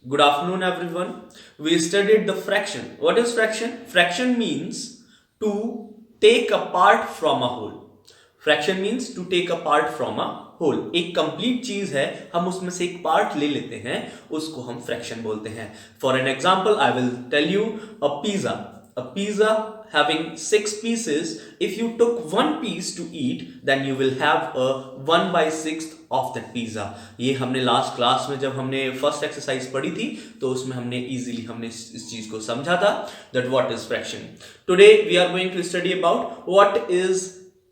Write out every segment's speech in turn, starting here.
Good afternoon, everyone. We studied the fraction. What is fraction? Fraction means to take a part from a whole. Fraction means to take a part from a whole. एक complete चीज है, हम उसमें से एक part ले लेते हैं, उसको हम fraction बोलते हैं. For an example, I will tell you a pizza. A pizza having 6 pieces, if you took one piece to eat, then you will have a 1/6 of that pizza. ये हमने लास्ट क्लास में जब हमने first exercise पढ़ी थी तो उसमें हमने इजीली हमने इस चीज को समझा था that what is fraction. Today we are going to study about what is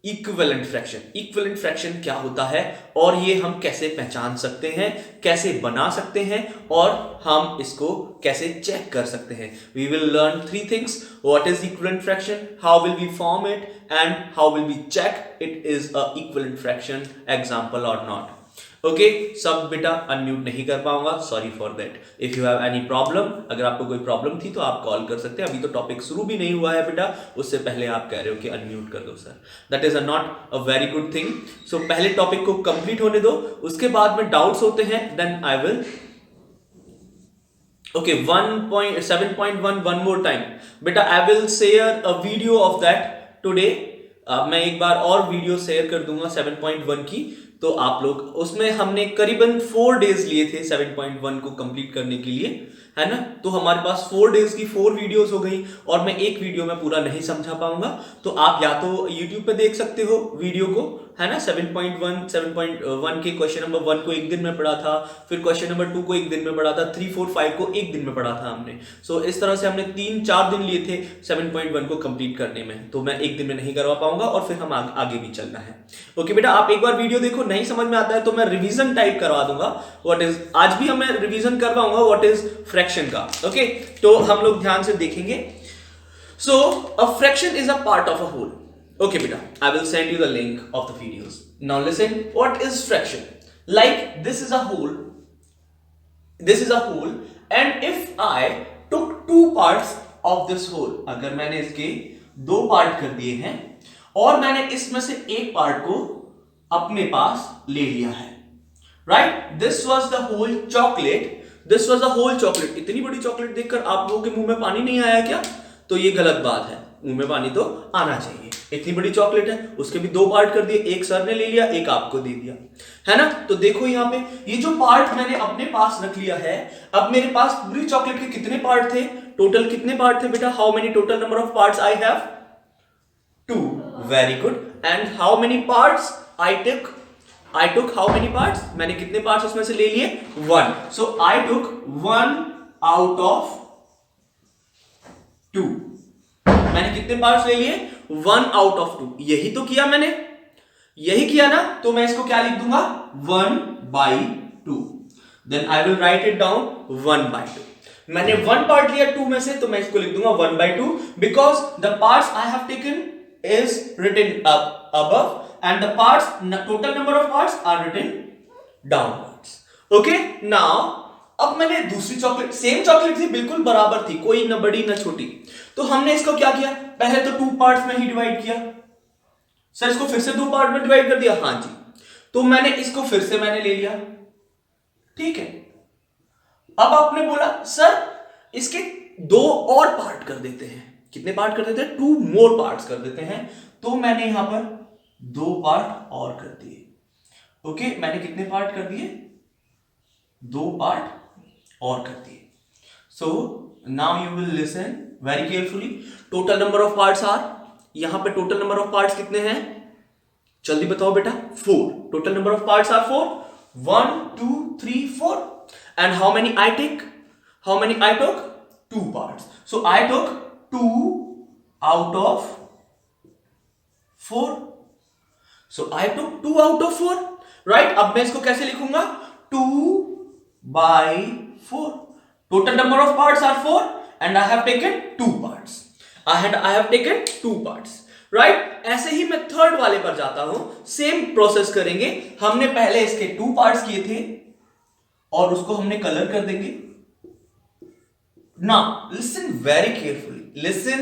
equivalent fraction. Equivalent fraction क्या होता है और ये हम कैसे पहचान सकते हैं, कैसे बना सकते हैं और हम इसको कैसे चेक कर सकते हैं. We will learn 3 things. What is equivalent fraction, how will we form it and how will we check it is a equivalent fraction example और नॉट. ओके, सब बेटा अनम्यूट नहीं कर पाऊंगा, sorry for that. If you have any problem, अगर आपको कोई problem थी तो आप कॉल कर सकते हैं. अभी तो टॉपिक शुरू भी नहीं हुआ है बेटा, उससे पहले आप कह रहे हो कि अनम्यूट कर दो sir. That is not a very good thing. So पहले टॉपिक को कंप्लीट होने दो, उसके बाद में डाउट्स होते हैं then I will. Okay, 1.7.1 one more time बेटा. I will share a video of that today. मैं एक बार और वीडियो शेयर कर दूंगा 7.1 की, तो आप लोग उसमें हमने करीबन 4 डेज लिए थे 7.1 को कंप्लीट करने के लिए, है ना. तो हमारे पास 4 डेज की 4 वीडियोस हो गई और मैं एक वीडियो में पूरा नहीं समझा पाऊंगा. तो आप या तो YouTube पे देख सकते हो वीडियो को, है ना. 7.1 के क्वेश्चन नंबर 1 को एक दिन में पढ़ा था, फिर क्वेश्चन नंबर 2 को एक दिन में पढ़ा था, 3, 4, 5 को एक दिन में पढ़ा था हमने. सो इस तरह से हमने 3-4 दिन लिए थे 7.1 को कंप्लीट करने में. तो मैं एक दिन में नहीं करवा पाऊंगा और फिर हम आगे भी चलना है. ओके बेटा, आप एक बार वीडियो देखो, नहीं समझ में आता है तो मैं रिवीजन टाइप करवा दूंगा. व्हाट इज, आज भी हमें रिवीजन करवाऊंगा व्हाट इज फ्रैक्शन का. ओके, तो हम लोग ध्यान से देखेंगे. So a fraction is a part of a whole. Okay beta, I will send you the link of the videos. Now listen, what is fraction? Like this is a whole, and if I took 2 parts of this whole, अगर मैंने इसके 2 part कर दिए हैं और मैंने इसमें से एक पार्ट को अपने पास ले लिया है, right? This was the whole chocolate. This was the whole chocolate. इतनी बड़ी चॉकलेट देखकर आप लोगों के मुंह में पानी नहीं आया क्या? तो ये गलत बात है, मुंह में पानी तो आना चाहिए. इतनी बड़ी चॉकलेट है, उसके भी 2 पार्ट कर दिए, एक सर ने ले लिया, एक आपको दे दिया, है ना. तो देखो यहाँ पे ये जो पार्ट मैंने अपने पास रख लिया है, अब मेरे पास पूरी चॉकलेट के कितने पार्ट थे, टोटल कितने पार्ट थे बेटा? How many total number of parts I have? 2. Very good. And how many parts I took? I took how many parts? मैंने कितने पार्ट्स उसमें से ले लिए? 1. सो आई टुक 1 आउट ऑफ 2. मैंने कितने पार्ट्स ले लिए? 1 आउट ऑफ 2. यही तो किया मैंने, यही किया ना. तो मैं इसको क्या लिख दूंगा? 1/2. Then I will write it down 1/2. मैंने 1 पार्ट लिया 2 में से, तो मैं इसको लिख दूंगा 1/2 because the parts I have taken is written above and the parts, total number of parts are written downwards. Okay, now अब मैंने दूसरी चॉकलेट, सेम चॉकलेट थी, बिल्कुल बराबर थी, कोई ना बड़ी ना छोटी. तो हमने इसको क्या किया? पहले तो 2 पार्ट्स में ही डिवाइड किया. सर इसको फिर से 2 पार्ट में डिवाइड कर दिया? हाँ जी. तो मैंने इसको फिर से मैंने ले लिया, ठीक है. अब आपने बोला सर इसके 2 और पार्ट कर देते हैं. कितने पार्ट कर देते हैं? 2 मोर पार्ट्स कर देते हैं. तो मैंने यहां पर 2 पार्ट और कर दिए. ओके, मैंने कितने पार्ट कर दिए? 2 पार्ट और कर दिए. So now you will listen very carefully. Total number of parts are, यहां पे टोटल नंबर ऑफ पार्ट्स कितने हैं? जल्दी बताओ बेटा. 4. Total number of parts are 4. 1 2 3 4. And how many I take? How many I took? 2 parts. So I took 2 out of 4. So I took 2 out of 4, right. अब मैं इसको कैसे लिखूंगा? 2/4. Total number of parts are 4 and I have taken 2 parts. I have taken 2 parts. Right? ऐसे ही मैं third वाले पर जाता हूं. सेम प्रोसेस करेंगे. हमने पहले इसके 2 पार्ट्स किए थे और उसको हमने कलर कर देंगे. Now listen very carefully. Listen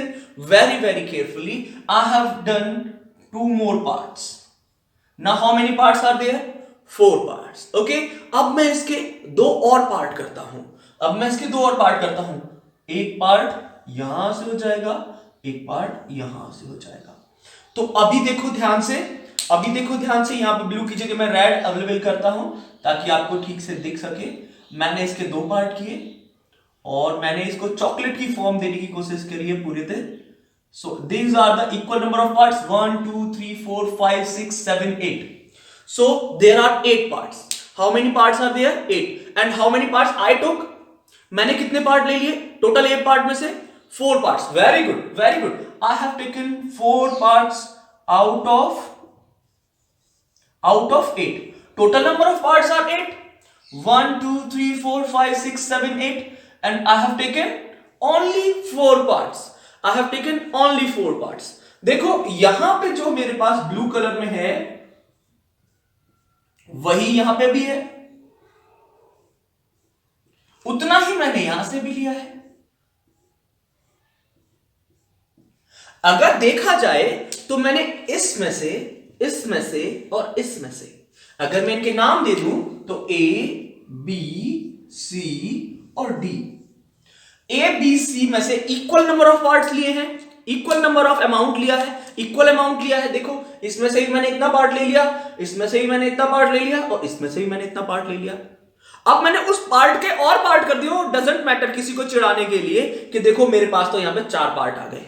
very carefully. I have done 2 more parts. Now how many parts are there? 4 parts. Okay, अब मैं इसके 2 और पार्ट करता हूं. अब मैं इसके दो और पार्ट करता हूं, एक पार्ट यहां से हो जाएगा, एक पार्ट यहां से हो जाएगा। तो अभी देखो ध्यान से, अभी देखो ध्यान से, यहां पे ब्लू की जगह मैं रेड अवेलेबल करता हूं ताकि आपको ठीक से दिख सके। मैंने इसके दो पार्ट किए और मैंने इसको चॉकलेट की फॉर्म देने की कोशिश करी है पूरे दिन। So these are the equal number of parts 1 2 3 4 5 6 7 8। So there are 8 parts. How many parts are there? 8। And how many parts I took? मैंने कितने पार्ट ले लिए टोटल 8 पार्ट में से? 4 parts. Very good, very good. I have taken 4 parts out of 8. Total number of parts are 8. 1 2 3 4 5 6 7 8, and I have taken only 4 parts. I have taken only 4 parts. देखो यहां पे जो मेरे पास ब्लू कलर में है वही यहां पे भी है, उतना ही मैंने यहां से भी लिया है। अगर देखा जाए तो मैंने इसमें से, इसमें से और इसमें से, अगर मैं इनके नाम दे दूं तो ए बी सी और डी। ए बी सी में से इक्वल नंबर ऑफ पार्ट्स लिए हैं, इक्वल नंबर ऑफ अमाउंट लिया है, इक्वल अमाउंट लिया है। देखो इसमें से भी मैंने इतना पार्ट ले लिया, इसमें से भी मैंने इतना पार्ट ले लिया और इसमें से भी मैंने इतना पार्ट ले लिया। अब मैंने उस पार्ट के और पार्ट कर दिया, डजंट मैटर किसी को चिढ़ाने के लिए कि देखो मेरे पास तो यहां पे 4 पार्ट आ गए।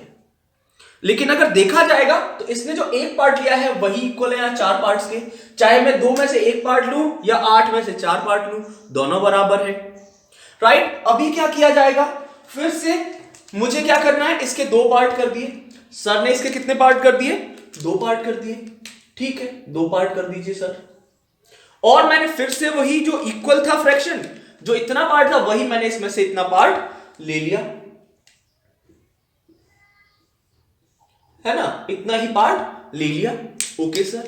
लेकिन अगर देखा जाएगा तो इसने जो एक पार्ट लिया है वही इक्वल है 4 पार्ट्स के। चाहे मैं 2 में से 1 पार्ट लूं या 8 में से 4 पार्ट लूं, दोनों बराबर है। राइट? अभी क्या किया जाएगा, फिर से मुझे क्या करना है, इसके 2 पार्ट कर दिए। सर ने इसके कितने पार्ट कर दिए? 2 पार्ट कर दिए। ठीक है, 2 पार्ट कर दीजिए सर। और मैंने फिर से वही जो इक्वल था फ्रैक्शन, जो इतना पार्ट था वही मैंने इसमें से इतना पार्ट ले लिया, है ना, इतना ही पार्ट ले लिया। Okay sir.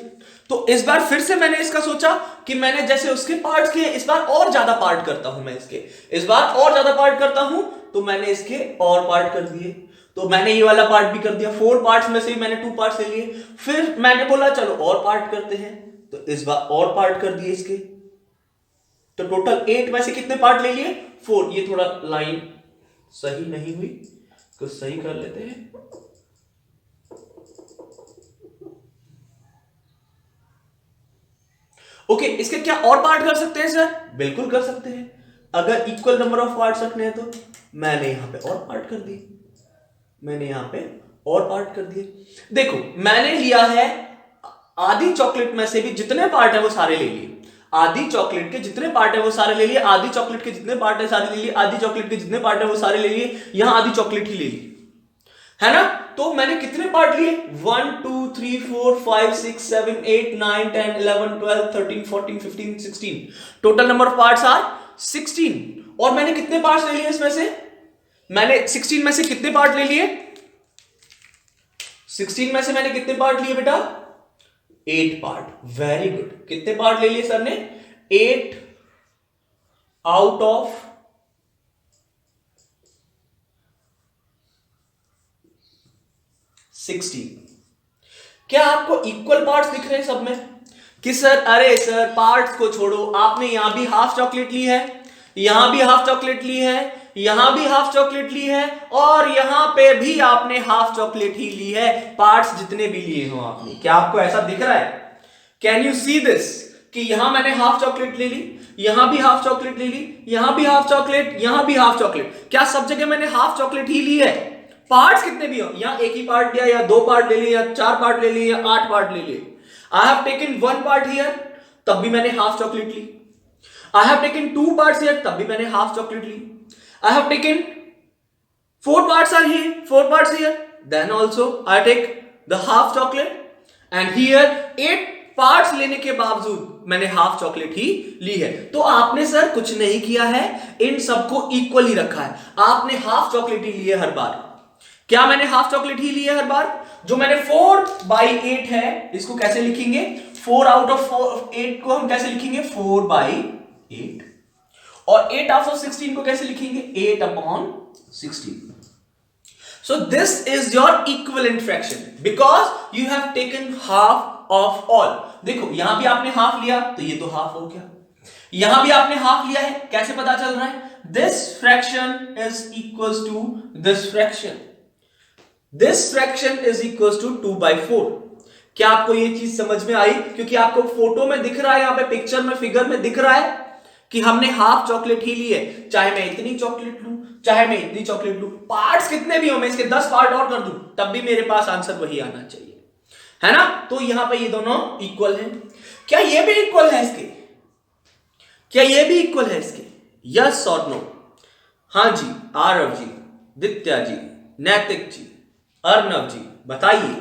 तो इस बार फिर से मैंने इसका सोचा कि मैंने जैसे उसके पार्ट्स किए, इस बार और ज्यादा पार्ट करता हूं मैं इसके, इस बार और ज्यादा पार्ट करता हूं, तो मैंने इसके और पार्ट कर दिए। तो मैंने ये वाला पार्ट भी कर दिया, 4 पार्ट्स में से ही मैंने 2 पार्ट्स ले लिए। फिर मैंने बोला चलो और पार्ट करते हैं, तो इस बार और पार्ट कर दिए इसके। तो टोटल 8 में से कितने पार्ट ले लिए? 4। ये थोड़ा लाइन सही नहीं हुई, कुछ सही कर लेते हैं। ओके, इसके क्या और पार्ट कर सकते हैं सर? बिल्कुल कर सकते हैं। अगर इक्वल नंबर ऑफ पार्ट्स रखने हैं तो मैंने यहां पे और पार्ट कर दिए, मैंने यहां पे और पार्ट कर दिए। देखो मैंने लिया है आधी चॉकलेट में से भी जितने पार्ट है वो सारे ले लिए, आधी चॉकलेट के जितने पार्ट है वो सारे ले लिए, आधी चॉकलेट के जितने पार्ट है सारे ले लिए, आधी चॉकलेट के जितने पार्ट है वो सारे ले लिए, यहां आधी चॉकलेट ही ले ली, है ना। तो मैंने कितने पार्ट लिए? 1 2 3 4 5 6 7 8 9 10 11 12 13 14 15 16। Total number of parts are 16। और मैंने कितने पार्ट्स ले लिए इसमें से? मैंने 16 में से कितने पार्ट ले लिए? 16 में से मैंने कितने पार्ट लिए बेटा? 8 पार्ट। Very good. कितने पार्ट ले लिए सर ने? 8 आउट ऑफ 16। क्या आपको इक्वल पार्ट्स दिख रहे हैं सब में? कि सर अरे सर पार्ट्स को छोड़ो, आपने यहां भी हाफ चॉकलेट ली है, यहां भी हाफ चॉकलेट ली है, यहां भी हाफ चॉकलेट ली है और यहां पे भी आपने हाफ चॉकलेट ही ली है, पार्ट्स जितने भी लिए हो आपने। क्या आपको ऐसा दिख रहा है? कैन यू सी दिस कि यहां मैंने हाफ चॉकलेट ले ली, यहां भी हाफ चॉकलेट ले ली, यहां भी हाफ चॉकलेट, यहां भी हाफ चॉकलेट। क्या सब जगह मैंने हाफ चॉकलेट ही ली है? पार्ट्स कितने भी हो, यहां एक ही पार्ट लिया या 2 पार्ट ले लिए या 4 पार्ट ले लिए या 8 पार्ट ले लिए। I have taken 1 part here, तब भी मैंने हाफ चॉकलेट ली। I have taken 2 parts here, तब भी मैंने हाफ चॉकलेट ली। I have taken 4 parts are here, 4 parts here, then also I take the half chocolate, and here 8 parts लेने के बावजूद मैंने हाफ चॉकलेट ही ली है। तो आपने सर कुछ नहीं किया है, इन सबको इक्वल ही रखा है, आपने हाफ चॉकलेट ही ली है हर बार। क्या मैंने हाफ चॉकलेट ही ली है हर बार? जो मैंने 4/8 है इसको कैसे लिखेंगे? 4 आउट ऑफ 8 को हम कैसे लिखेंगे? 4/8। और 8 आउट ऑफ 16 को कैसे लिखेंगे? 8/16। So this is your equivalent fraction because you have taken half of all. देखो यहां भी आपने हाफ लिया तो ये तो हाफ हो गया, यहां भी आपने हाफ लिया है, कैसे पता चल रहा है? this fraction is equals to this fraction. This fraction is equals to 2/4. क्या आपको ये चीज समझ में आई? क्योंकि आपको फोटो में दिख रहा है, यहां पे पिक्चर में, फिगर में दिख रहा है कि हमने हाफ चॉकलेट ही ली है। चाहे मैं इतनी चॉकलेट लूं, चाहे मैं इतनी चॉकलेट लूं, पार्ट्स कितने भी हो, मैं इसके 10 पार्ट और कर दूं, तब भी मेरे पास आंसर वही आना चाहिए, है ना? तो यहां पे ये दोनों इक्वल हैं। क्या ये भी इक्वल है इसके? क्या ये भी इक्वल है इसके? यस और नो? हाँ जी, आरव जी, दित्या जी, नैतिक जी, अर्णव जी, बताइए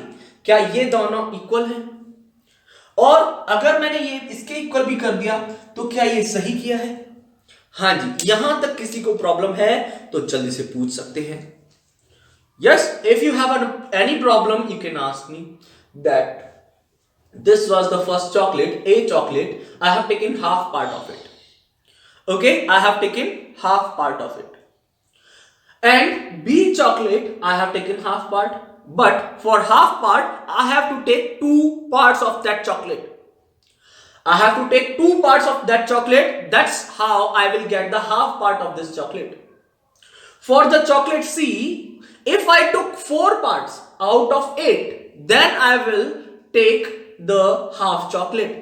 क्या ये दोनों इक्वल हैं? और अगर मैंने ये इसके इक्वल भी कर दिया तो क्या ये सही किया है? हाँ जी, यहां तक किसी को प्रॉब्लम है तो जल्दी से पूछ सकते हैं। Yes, if you have any problem you can ask me that this was the first chocolate, A chocolate, I have taken half part of it. Okay, I have taken half part of it. And B chocolate, I have taken half part. But for half part, I have to take 2 parts of that chocolate. I have to take 2 parts of that chocolate. That's how I will get the half part of this chocolate. For the chocolate C, if I took 4 parts out of 8, then I will take the half chocolate.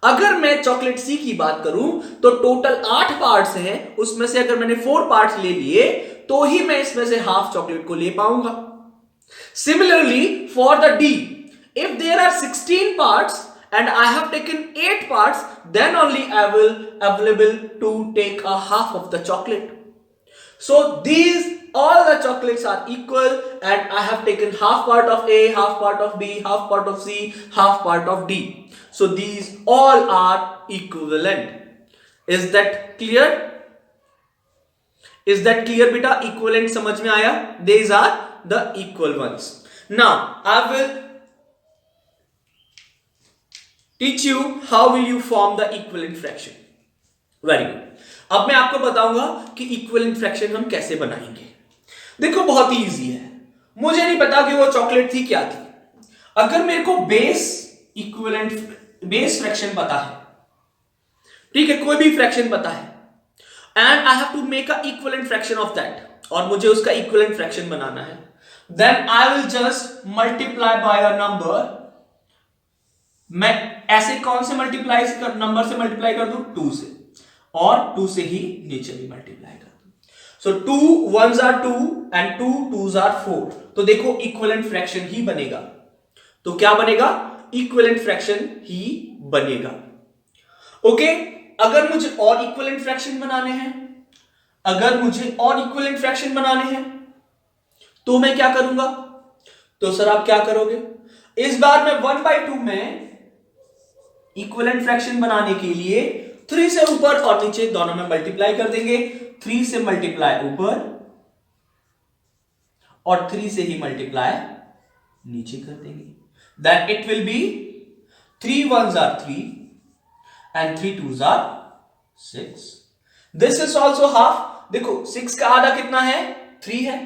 अगर मैं chocolate सी की बात करूं तो total 8 parts हैं, उसमें से अगर मैंने 4 पार्ट्स ले लिए तो ही मैं इसमें से हाफ चॉकलेट को ले पाऊंगा। Similarly for the D, if there are 16 parts and I have taken 8 parts, then only I will available to take a half of the chocolate. So these all the chocolates are equal and I have taken half part of A, half part of B, half part of C, half part of D. So these all are equivalent. Is that clear? Is that clear beta? Equivalent समझ में आया? These are the equal ones. Now I will teach you how will you form the equivalent fraction. Very good. अब मैं आपको बताऊंगा कि equivalent fraction हम कैसे बनाएंगे। देखो बहुत ही इजी है। मुझे नहीं पता कि वो चॉकलेट थी क्या थी। अगर मेरे को बेस फ्रैक्शन पता है, ठीक है, कोई भी फ्रैक्शन पता है, and I have to make a equivalent fraction of that, और मुझे उसका इक्विवेलेंट फ्रैक्शन बनाना है, then I will just multiply by a number. मैं ऐसे कौन से नंबर से मल्टीप्लाई कर दूं? 2 से, और 2 से ही नीचे भी मल्टीप्लाई कर दूं। सो 2 1s are 2 and 2 2s are 4। तो देखो इक्विवेलेंट फ्रैक्शन ही बनेगा। तो क्या बनेगा? इक्विवेलेंट फ्रैक्शन ही बनेगा। ओके, अगर मुझे और इक्विवेलेंट फ्रैक्शन बनाने हैं, तो मैं क्या करूंगा? तो सर आप क्या करोगे? इस बार मैं 1/2 में इक्विवेलेंट फ्रैक्शन बनाने के लिए 3 से ऊपर और नीचे दोनों में मल्टीप्लाई कर देंगे। 3 से मल्टीप्लाई ऊपर और 3 से ही मल्टीप्लाई नीचे कर देंगे। Then it will be 3 1s are 3 and 3 2s are 6. This is also half. देखो 6 का आधा कितना है? 3 है।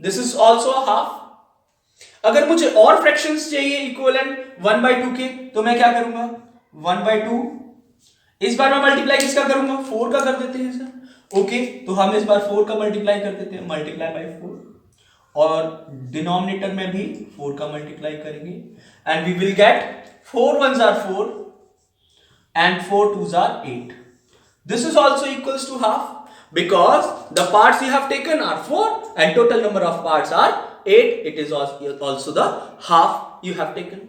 This is also half. अगर मुझे और फ्रैक्शंस चाहिए इक्विवेलेंट 1/2 के, तो मैं क्या करूंगा? 1/2, इस बार मैं मल्टीप्लाई किसका करूंगा? 4 का कर देते हैं सर। ओके, तो हम इस बार 4 का मल्टीप्लाई कर देते हैं, मल्टीप्लाई बाय 4, और डिनोमिनेटर में भी 4 का मल्टीप्लाई करेंगे, and we will get 4 1s are 4 and 4 2s are 8. This is also equals to half because the parts you have taken are 4 and total number of parts are 8. It is also the half you have taken.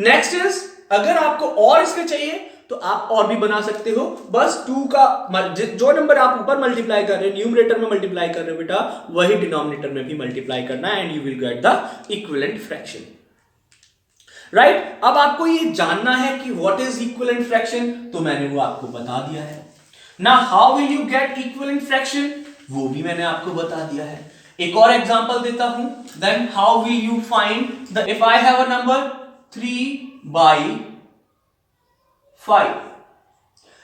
Next is, अगर आपको और इसके चाहिए तो आप और भी बना सकते हो। बस 2 का जो नंबर आप ऊपर मल्टीप्लाई कर रहे हैं, न्यूमरेटर में मल्टीप्लाई कर रहे हो बेटा, वही डिनोमिनेटर में भी मल्टीप्लाई करना है, and you will get the equivalent fraction. Right, अब आपको ये जानना है कि व्हाट इज इक्विवेलेंट फ्रैक्शन, तो मैंने वो आपको बता दिया है ना। How will you get equivalent fraction, वो भी मैंने आपको बता दिया है। एक और एग्जांपल देता हूं। Then how will you find the, if I have a number 3/5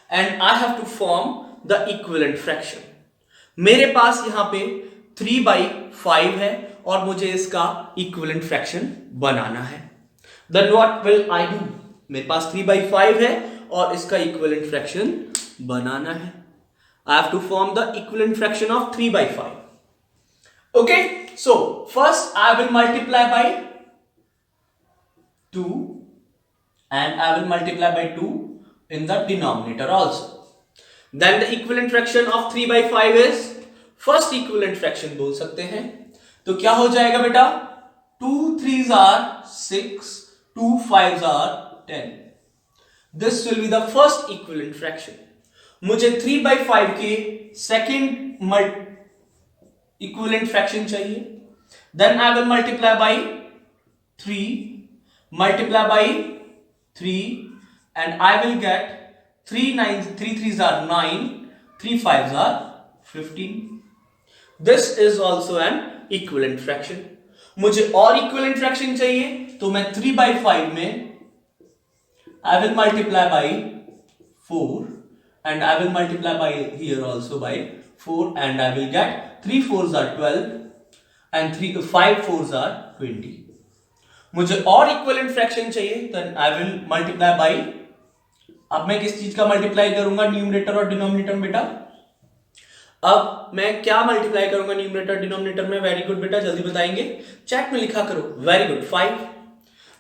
and I have to form the equivalent fraction. मेरे पास यहां पे 3/5 है और मुझे इसका equivalent fraction बनाना है। Then what will I do? मेरे पास 3/5 है और इसका equivalent fraction बनाना है। I have to form the equivalent fraction of 3 by 5. Okay, so first I will multiply by 2 and I will multiply by 2 in the denominator also. Then the equivalent fraction of 3 by 5 is first equivalent fraction बोल सकते हैं. तो क्या हो जाएगा बेटा? 2 3s are 6, 2 5s are 10. This will be the first equivalent fraction. मुझे 3 by 5 के second equivalent fraction चाहिए. Then I will multiply by 3, multiply by 3, and I will get 3 3s are 9, 3 5s are 15. This is also an equivalent fraction. मुझे और equivalent fraction चाहिए, तो मैं 3 by 5 में I will multiply by 4 and I will multiply by here also by 4 and I will get 3 4s are 12 and 5 4s are 20. मुझे और equivalent fraction चाहिए, then I will multiply by, अब मैं किस चीज का मल्टीप्लाई करूंगा न्यूमरेटर और डिनोमिनेटर में बेटा? अब मैं क्या मल्टीप्लाई करूंगा न्यूमरेटर डिनोमिनेटर में? वेरी गुड बेटा, जल्दी बताएंगे, चैट में लिखा करो. Very good. 5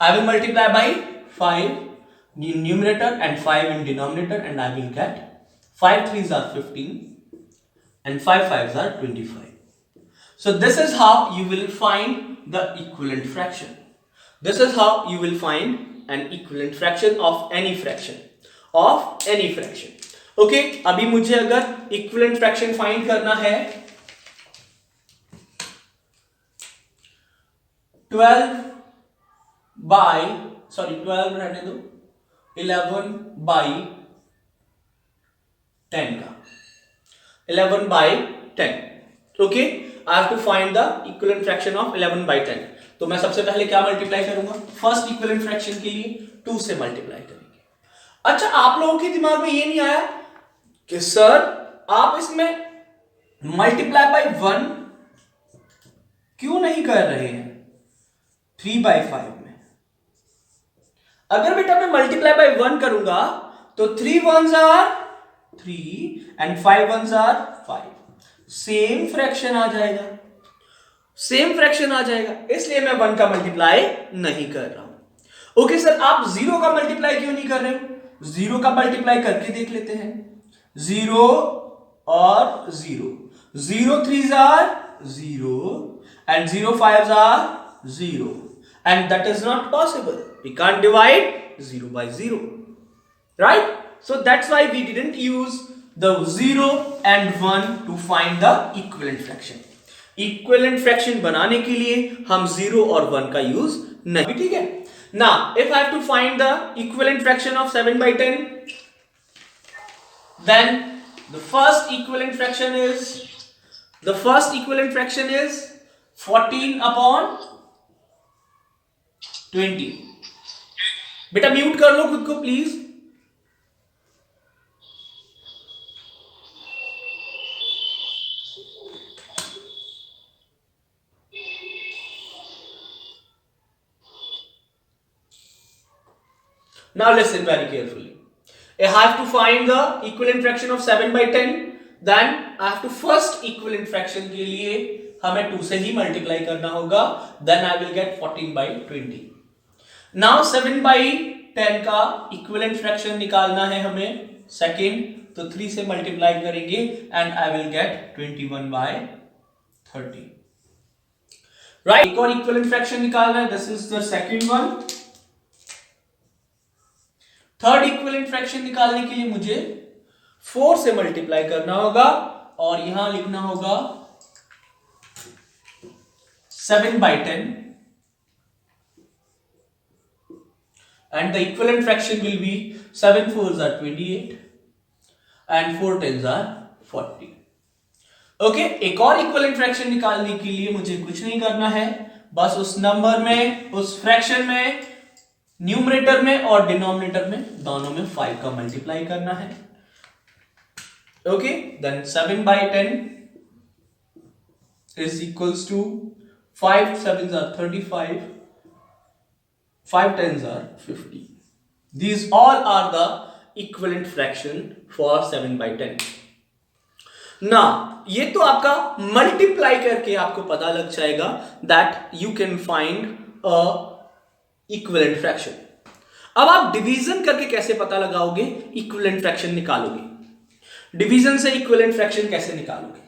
I will multiply by 5 numerator and 5 in denominator and I will get 5 3s are 15 and 5 5s are 25. So this is how you will find the equivalent fraction. This is how you will find an equivalent fraction of any fraction. Okay, अभी मुझे अगर equivalent fraction find करना है 12 रहने दो, 11 by 10 का 11 by 10. Okay, I have to find the equivalent fraction of 11 by 10. तो मैं सबसे पहले क्या मल्टीप्लाई करूंगा? फर्स्ट इक्विवेलेंट फ्रैक्शन के लिए 2 से मल्टीप्लाई करेंगे. अच्छा, आप लोगों के दिमाग में ये नहीं आया कि सर आप इसमें मल्टीप्लाई बाय 1 क्यों नहीं कर रहे हैं 3 by 5 में? अगर बेटा मैं मल्टीप्लाई बाय 1 करूंगा तो 3 1s are 3 and 5 1s are 5. Same fraction आ जाएगा, इसलिए मैं 1 का मल्टीप्लाई नहीं कर रहा हूं. ओके सर, आप 0 का मल्टीप्लाई क्यों नहीं कर रहे हो? 0 का मल्टीप्लाई करके देख लेते हैं. 0 और 0, 0 3s are 0 and 0 5s are 0, and that is not possible. We can't divide 0 by 0, right? So that's why we didn't use the 0 and 1 to find the equivalent fraction. Equivalent fraction बनाने के लिए हम 0 और 1 का यूज नहीं. ठीक है. Now if I have to find the equivalent fraction of 7 by 10, then the first equivalent fraction is 14 upon 20. बेटा म्यूट कर लो खुद को please. Now listen very carefully. I have to find the equivalent fraction of 7 by 10. Then I have to first equivalent fraction के लिए हमें 2 से ही multiply करना होगा. Then I will get 14 by 20. Now 7 by 10 का इक्विवेलेंट फ्रैक्शन निकालना है हमें सेकेंड, तो 3 से मल्टीप्लाई करेंगे and I will get 21 by 30. Right, एक और इक्विवेलेंट फ्रैक्शन निकालना है. This is the second one. Third equivalent fraction निकालने के लिए मुझे 4 से मल्टीप्लाई करना होगा और यहां लिखना होगा 7 by 10 and the equivalent fraction will be 7 4s are 28 and 4 10s are 40. Okay, एक और इक्विवेलेंट फ्रैक्शन निकालने के लिए मुझे कुछ नहीं करना है, बस उस नंबर में, उस फ्रैक्शन में, न्यूमरेटर में और डिनोमिनेटर में, दोनों में 5 का मल्टीप्लाई करना है. Okay, then 7 by 10 is equals to 5 7s are 35, 5 10s are 50. These all are the equivalent fraction for 7 by 10. ना ये तो आपका मल्टीप्लाई करके आपको पता लग जाएगा that you can find a equivalent fraction. अब आप डिवीजन करके कैसे पता लगाओगे, इक्विवेलेंट फ्रैक्शन निकालोगे? डिवीजन से इक्विवेलेंट फ्रैक्शन कैसे निकालोगे?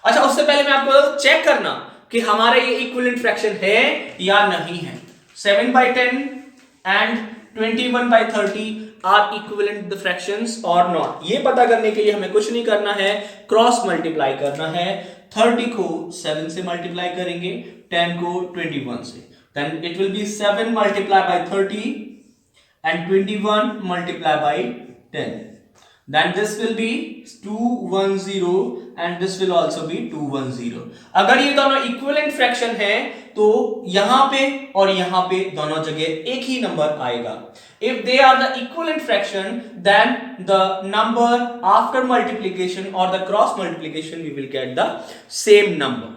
अच्छा, उससे पहले मैं आपको चेक करना कि हमारा ये इक्विवेलेंट फ्रैक्शन है या नहीं है। 7/10 and 21/30 are equivalent the fractions और नॉट, ये पता करने के लिए हमें कुछ नहीं करना है, क्रॉस मल्टीप्लाई करना है। 30 को 7 से मल्टीप्लाई करेंगे, 10 को 21 से, then it will be 7 multiply by 30 and 21 multiply by 10, then this will be 210 and this will also be 210। अगर ये दोनों इक्विवेलेंट फ्रैक्शन है तो यहां पे और यहां पे दोनों जगह एक ही नंबर आएगा। If they are the equivalent fraction, then the number after multiplication or the cross multiplication we will get the same number।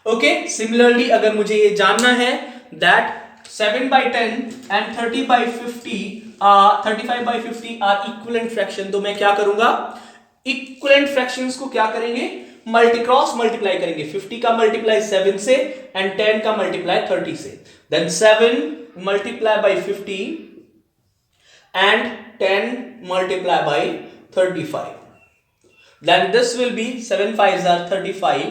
Okay, similarly अगर मुझे ये जानना है that 7/10 and 35/50 are equivalent fraction, तो मैं क्या करूंगा, इक्विवेलेंट फ्रैक्शंस को क्या करेंगे, क्रॉस मल्टीप्लाई करेंगे। 50 का मल्टीप्लाई 7 से एंड 10 का मल्टीप्लाई 30 से, then 7 multiply by 50 and 10 multiply by 35, then this will be 7 5s are 35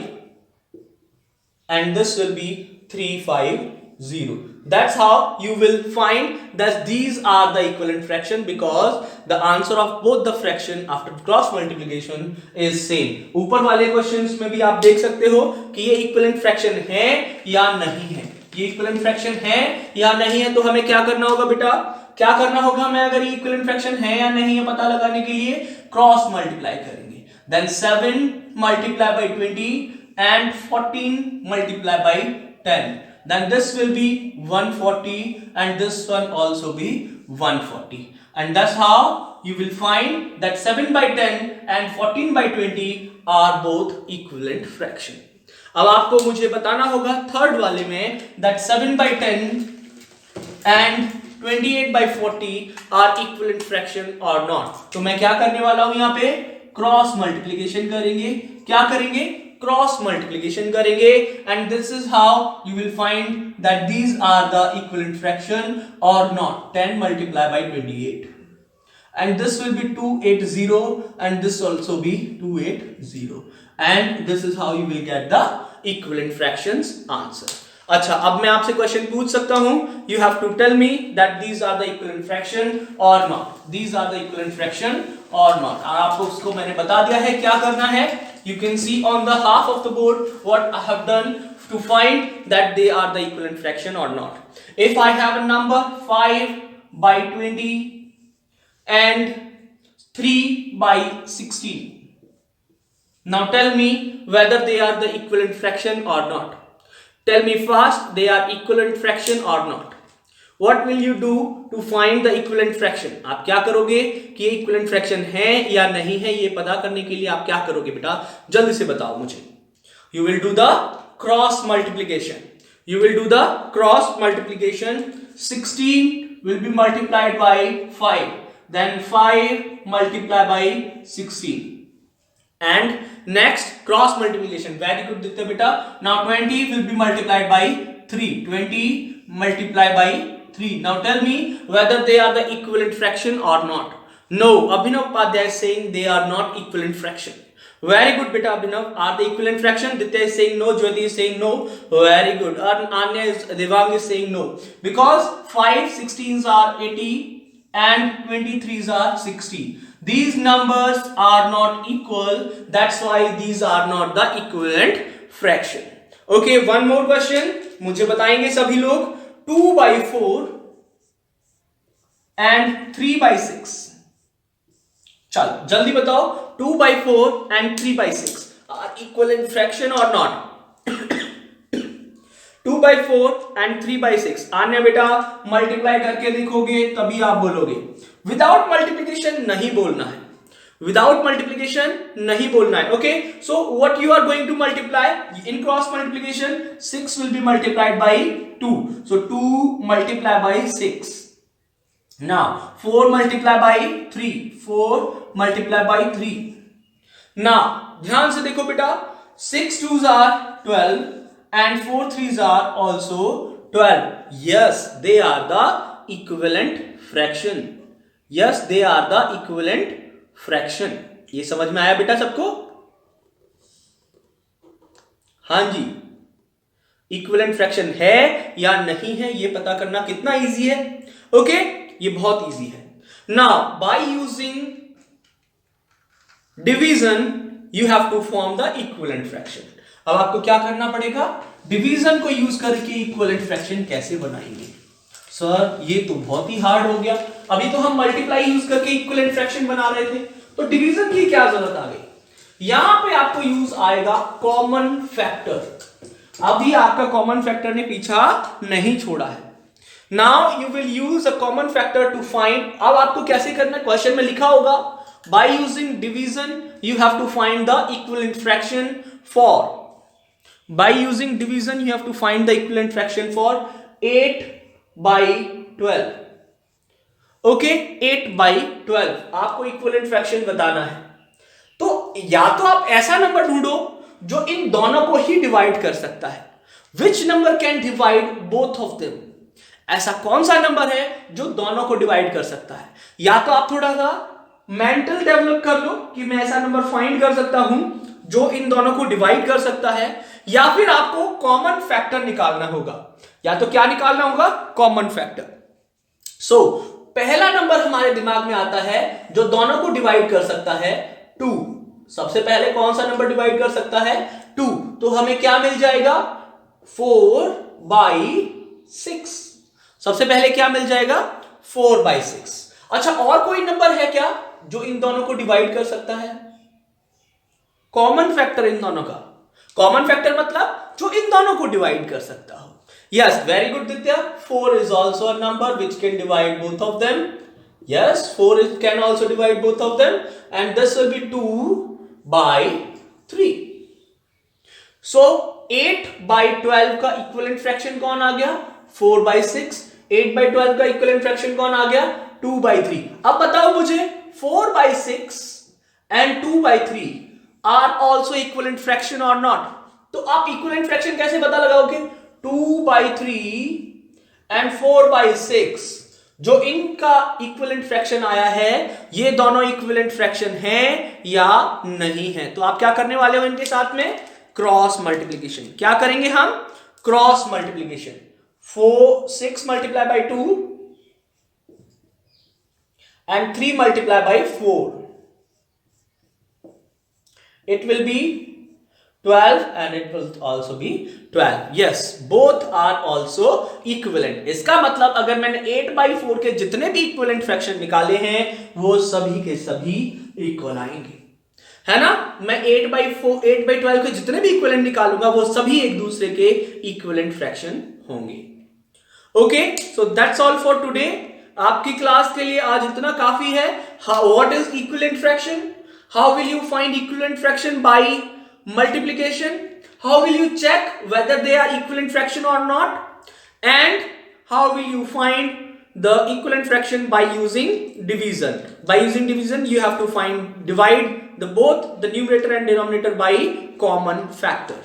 and this will be 350। That's how you will find that these are the equivalent fraction, because the answer of both the fraction after cross multiplication is same। ऊपर वाले questions में भी आप देख सकते हो कि ये इक्विवेलेंट फ्रैक्शन है या नहीं है, ये इक्विवेलेंट फ्रैक्शन है या नहीं है। तो हमें क्या करना होगा बेटा, क्या करना होगा हमें, अगर ये इक्विवेलेंट फ्रैक्शन है या नहीं है पता लगाने के लिए क्रॉस मल्टीप्लाई करेंगे। Then 7 multiply by 20 and 14 multiply by 10, then this will be 140 and this one also be 140, and that's how you will find that 7/10 and 14/20 are both equivalent fraction। अब आपको मुझे बताना होगा थर्ड वाले में that 7/10 and 28/40 are equivalent fraction or not। तो मैं क्या करने वाला हूं, यहां पे क्रॉस मल्टीप्लिकेशन करेंगे। क्या करेंगे, क्रॉस मल्टीप्लिकेशन करेंगे, and this is how you will find that these are the equivalent fraction और not. 10 multiply by 28 and this will be 280 and this also be 280, and this is how you will get the equivalent fractions answer। अच्छा, अब मैं आपसे question पूछ सकता हूं, you have to tell me that these are the equivalent fraction or not, these are the equivalent fraction or not। और आपको उसको मैंने बता दिया है क्या करना है। You can see on the half of the board what I have done to find that they are the equivalent fraction or not। If I have a number 5/20 and 3/16, now tell me whether they are the equivalent fraction or not। Tell me first, they are equivalent fraction or not। What will you do to find the equivalent fraction? आप क्या करोगे कि ये equivalent fraction है या नहीं है, ये पता करने के लिए आप क्या करोगे बेटा, जल्दी से बताओ मुझे। You will do the cross multiplication। You will do the cross multiplication। 16 will be multiplied by 5, then 5 multiplied by 16, and next cross multiplication। Very good दिखते बेटा। Now 20 will be multiplied by 3, 20 multiplied by 3। Now tell me whether they are the equivalent fraction or not। No, Abhinav Upadhyay is saying they are not equivalent fraction। Very good beta Abhinav, are they equivalent fraction? Ditya is saying no, Jyoti is saying no, very good। Anya is, Devang is saying no, because 5 16s are 80 and 23s are 60। These numbers are not equal, that's why these are not the equivalent fraction। Okay, one more question मुझे बताएंगे सभी लोग। 2/4 and 3/6, चलो जल्दी बताओ, 2/4 and 3/6 are equivalent fraction or not। 2/4 and 3/6 आने बेटा multiply करके लिखोगे तभी आप बोलोगे। विदाउट मल्टीप्लिकेशन नहीं बोलना है, विदाउट मल्टीप्लिकेशन नहीं बोलना है। Okay, so what you are going to multiply in cross multiplication, 6 will be multiplied by 2, so 2 multiply by 6। Now 4 multiply by 3, 4 multiply by 3। Now ध्यान से देखो बेटा, 6 2s are 12 and 4 3s are also 12. Yes, they are the equivalent fraction. Yes, they are the equivalent fraction. ये समझ में आया बेटा सबको? हाँ जी, इक्विवेलेंट फ्रैक्शन है या नहीं है ये पता करना कितना इजी है. ओके, ये बहुत इजी है. Now by using division you have to form the equivalent fraction. अब आपको क्या करना पड़ेगा, डिवीजन को यूज करके इक्विवेलेंट फ्रैक्शन कैसे बनाएंगे. सर ये तो बहुत ही हार्ड हो गया, अभी तो हम मल्टीप्लाई यूज करके इक्विवेलेंट फ्रैक्शन बना रहे थे, तो डिवीजन की क्या जरूरत आ गई. यहां पे आपको यूज आएगा कॉमन फैक्टर. अभी आपका कॉमन फैक्टर ने पीछा नहीं छोड़ा है. Now you will use a common factor to find. अब आपको कैसे करना है, क्वेश्चन में लिखा होगा by using division you have to find the equivalent fraction for. By using division you have to find the equivalent fraction for 8/12. Okay, 8/12 आपको equivalent fraction बताना है. तो या तो आप ऐसा नंबर ढूंढो जो इन दोनों को ही डिवाइड कर सकता है. Which number can divide both of them. ऐसा कौन सा नंबर है जो दोनों को डिवाइड कर सकता है. या तो आप थोड़ा सा मेंटल डेवलप कर लो कि मैं ऐसा नंबर फाइंड कर सकता हूं जो इन दोनों को डिवाइड कर सकता है, या फिर आपको कॉमन फैक्टर निकालना होगा. या तो क्या निकालना होगा, कॉमन फैक्टर. सो पहला नंबर हमारे दिमाग में आता है जो दोनों को डिवाइड कर सकता है, 2. सबसे पहले कौन सा नंबर डिवाइड कर सकता है, 2. तो हमें क्या मिल जाएगा, 4/6. सबसे पहले क्या मिल जाएगा, 4/6. अच्छा, और कोई नंबर है क्या जो इन दोनों को डिवाइड कर सकता है. कॉमन फैक्टर इन दोनों का. कॉमन फैक्टर मतलब जो इन दोनों को डिवाइड कर सकता हो. यस, वेरी गुड दित्या. 4 is also a number which can divide both of them. Yes, 4 can also divide both of them, and this will be 2/3. So 8/12 का इक्विवेलेंट फ्रैक्शन कौन आ गया, 4/6. 8/12 का इक्विवेलेंट फ्रैक्शन कौन आ गया, 2/3. अब बताओ मुझे 4/6 and 2/3 are also equivalent fraction or not. तो आप इक्विवेलेंट फ्रैक्शन कैसे पता लगाओगे, 2/3 and 4/6 जो इनका इक्विवेलेंट फ्रैक्शन आया है, ये दोनों इक्विवेलेंट फ्रैक्शन हैं या नहीं है. तो आप क्या करने वाले हो इनके साथ में, क्रॉस मल्टीप्लीकेशन. क्या करेंगे हम, cross multiplication. 6 multiplied by 2 and 3 multiplied by 4, it will be 12 and it will also be 12. Yes, both are also equivalent. इसका मतलब अगर मैंने 8/4 के जितने भी इक्विवेलेंट फ्रैक्शन निकाले हैं वो सभी के सभी इक्वल आएंगे, है ना. मैं 8/12 के जितने भी इक्विवेलेंट निकालूंगा वो सभी एक दूसरे के इक्विवेलेंट फ्रैक्शन होंगे. Okay, so that's all for today. आपकी क्लास के लिए आज इतना काफी है. What is equivalent fraction, how will you find equivalent fraction by multiplication, how will you check whether they are equivalent fraction or not, and how will you find the equivalent fraction by using division. By using division you have to divide both the numerator and denominator by common factor.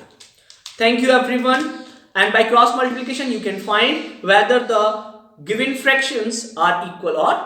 Thank you everyone. And by cross multiplication you can find whether the given fractions are equal or